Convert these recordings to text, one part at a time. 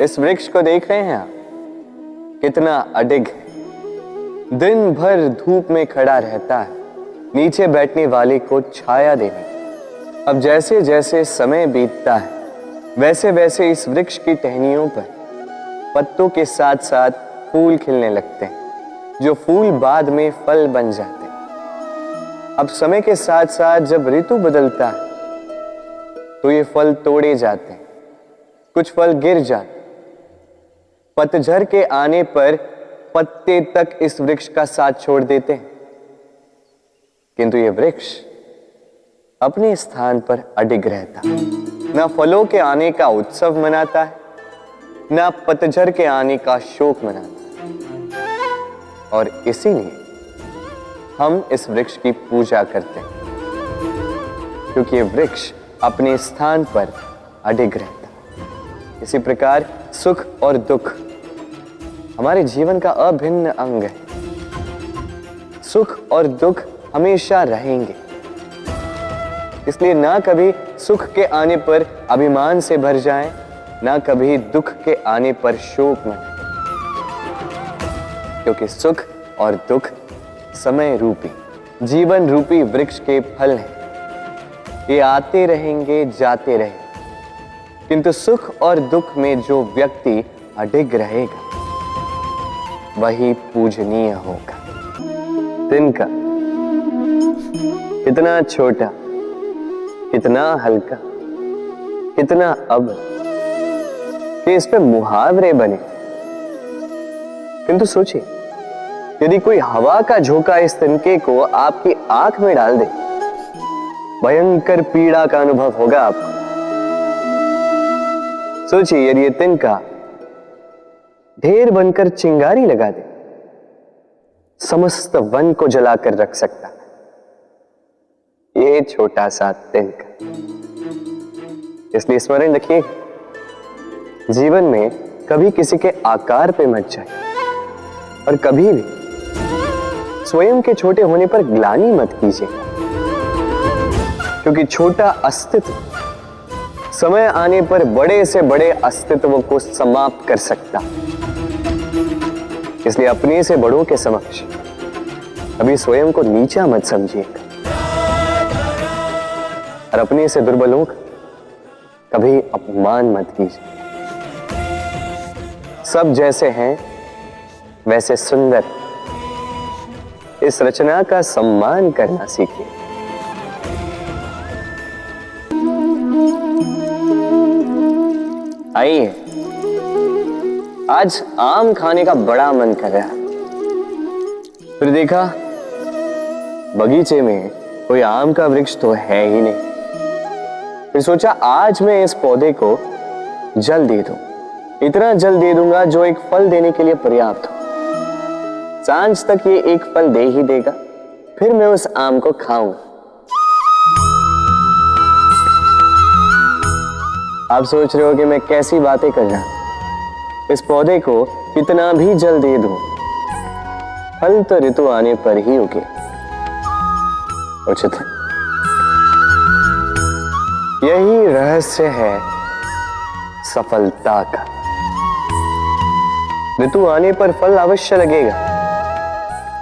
इस वृक्ष को देख रहे हैं आप, कितना अडिग है। दिन भर धूप में खड़ा रहता है, नीचे बैठने वाले को छाया देने। अब जैसे जैसे समय बीतता है, वैसे वैसे इस वृक्ष की टहनियों पर पत्तों के साथ साथ फूल खिलने लगते हैं, जो फूल बाद में फल बन जाते हैं। अब समय के साथ साथ जब ऋतु बदलता है तो ये फल तोड़े जाते हैं, कुछ फल गिर जाते हैं। पतझड़ के आने पर पत्ते तक इस वृक्ष का साथ छोड़ देते हैं, किंतु ये वृक्ष अपने स्थान पर अडिग रहता है। ना फलों के आने का उत्सव मनाता है, ना पतझड़ के आने का शोक मनाता है। और इसीलिए हम इस वृक्ष की पूजा करते हैं, क्योंकि ये वृक्ष अपने स्थान पर अडिग रहता है। इसी प्रकार सुख और दुख हमारे जीवन का अभिन्न अंग है। सुख और दुख हमेशा रहेंगे, इसलिए ना कभी सुख के आने पर अभिमान से भर जाएं, ना कभी दुख के आने पर शोक मनाएं, क्योंकि सुख और दुख समय रूपी, जीवन रूपी वृक्ष के फल हैं। ये आते रहेंगे, जाते रहेंगे, किंतु सुख और दुख में जो व्यक्ति अडिग रहेगा वही पूजनीय होगा। तिनका कितना छोटा, कितना हल्का, कितना अब कि इस पे मुहावरे बने। किंतु सोचिए, यदि कोई हवा का झोंका इस तिनके को आपकी आंख में डाल दे, भयंकर पीड़ा का अनुभव होगा आपको। सोचिए, यदि ये तिनका ढेर बनकर चिंगारी लगा दे, समस्त वन को जलाकर रख सकता है ये छोटा सा तिनका। इसलिए स्मरण रखिए, जीवन में कभी किसी के आकार पे मत जाए और कभी भी स्वयं के छोटे होने पर ग्लानि मत कीजिए, क्योंकि छोटा अस्तित्व समय आने पर बड़े से बड़े अस्तित्व को समाप्त कर सकता। इसलिए अपने से बड़ों के समक्ष कभी स्वयं को नीचा मत समझिएगा और अपने से दुर्बलों का कभी अपमान मत कीजिए। सब जैसे हैं वैसे सुंदर, इस रचना का सम्मान करना सीखिए। आइए, आज आम खाने का बड़ा मन कर रहा है। फिर देखा बगीचे में कोई आम का वृक्ष तो है ही नहीं। फिर सोचा आज मैं इस पौधे को जल दे दूं, इतना जल दे दूंगा जो एक फल देने के लिए पर्याप्त हो। सांझ तक ये एक फल दे ही देगा, फिर मैं उस आम को खाऊं। आप सोच रहे हो कि मैं कैसी बातें कर रहा हूं। इस पौधे को कितना भी जल दे दूं, फल तो ऋतु आने पर ही उगे। उचित है। यही रहस्य है सफलता का। ऋतु आने पर फल अवश्य लगेगा,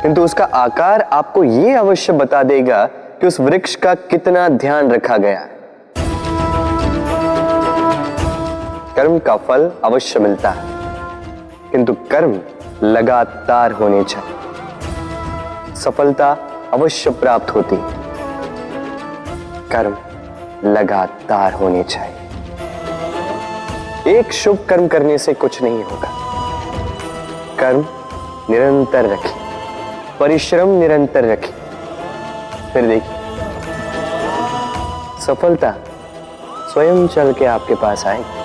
किंतु उसका आकार आपको यह अवश्य बता देगा कि उस वृक्ष का कितना ध्यान रखा गया है। कर्म का फल अवश्य मिलता है, किंतु कर्म लगातार होने चाहिए। सफलता अवश्य प्राप्त होती है, कर्म लगातार होने चाहिए। एक शुभ कर्म करने से कुछ नहीं होगा। कर्म निरंतर रखिए, परिश्रम निरंतर रखिए, फिर देखिए सफलता स्वयं चल के आपके पास आएगी।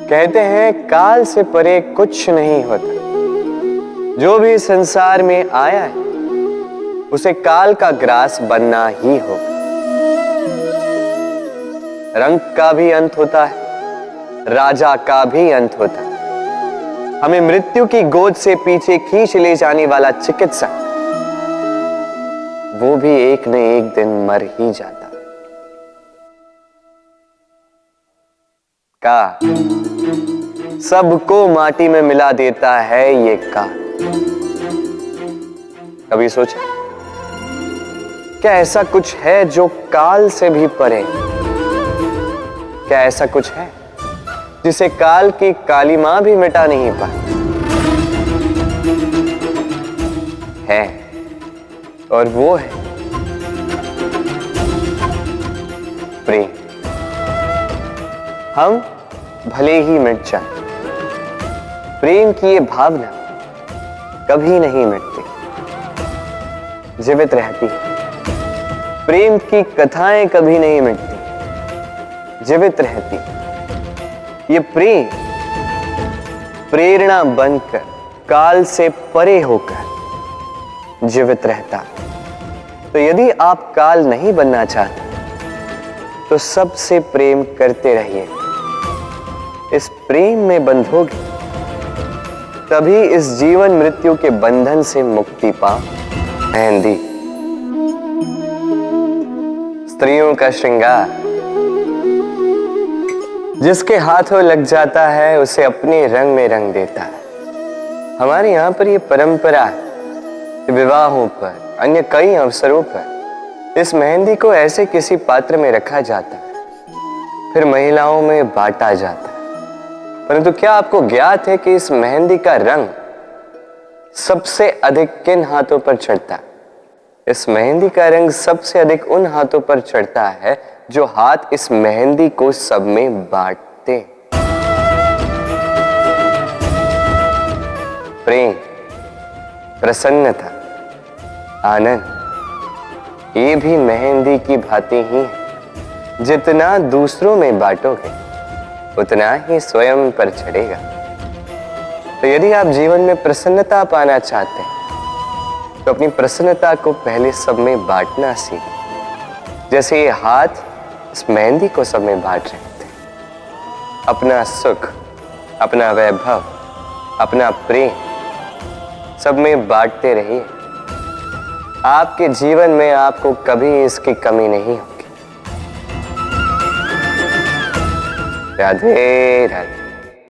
कहते हैं काल से परे कुछ नहीं होता। जो भी संसार में आया है उसे काल का ग्रास बनना ही होगा। रंग का भी अंत होता है, राजा का भी अंत होता है। हमें मृत्यु की गोद से पीछे खींच ले जाने वाला चिकित्सक, वो भी एक न एक दिन मर ही जाता। का सबको माटी में मिला देता है ये काल। कभी सोचा क्या ऐसा कुछ है जो काल से भी परे? क्या ऐसा कुछ है जिसे काल की काली मां भी मिटा नहीं पाती? है, और वो है प्रेम। हम भले ही मिट जाए, प्रेम की ये भावना कभी नहीं मिटती, जीवित रहती। प्रेम की कथाएं कभी नहीं मिटती, जीवित रहती। ये प्रेम प्रेरणा बनकर काल से परे होकर जीवित रहता। तो यदि आप काल नहीं बनना चाहते तो सबसे प्रेम करते रहिए। इस प्रेम में बंधोगे तभी इस जीवन मृत्यु के बंधन से मुक्ति पा। मेहंदी स्त्रियों का श्रृंगार, जिसके हाथों लग जाता है उसे अपने रंग में रंग देता है। हमारे यहां पर यह परंपरा है, विवाहों पर, अन्य कई अवसरों पर इस मेहंदी को ऐसे किसी पात्र में रखा जाता है, फिर महिलाओं में बांटा जाता है। परंतु क्या आपको ज्ञात है कि इस मेहंदी का रंग सबसे अधिक किन हाथों पर चढ़ता है? इस मेहंदी का रंग सबसे अधिक उन हाथों पर चढ़ता है जो हाथ इस मेहंदी को सब में बांटते। प्रेम, प्रसन्नता, आनंद, ये भी मेहंदी की भांति ही है। जितना दूसरों में बांटोगे उतना ही स्वयं पर चढ़ेगा। तो यदि आप जीवन में प्रसन्नता पाना चाहते हैं तो अपनी प्रसन्नता को पहले सब में बांटना सीखें। जैसे ये हाथ इस मेहंदी को सब में बांट रहे थे। अपना सुख, अपना वैभव, अपना प्रेम सब में बांटते रहिए। आपके जीवन में आपको कभी इसकी कमी नहीं होगी। राधे राधे।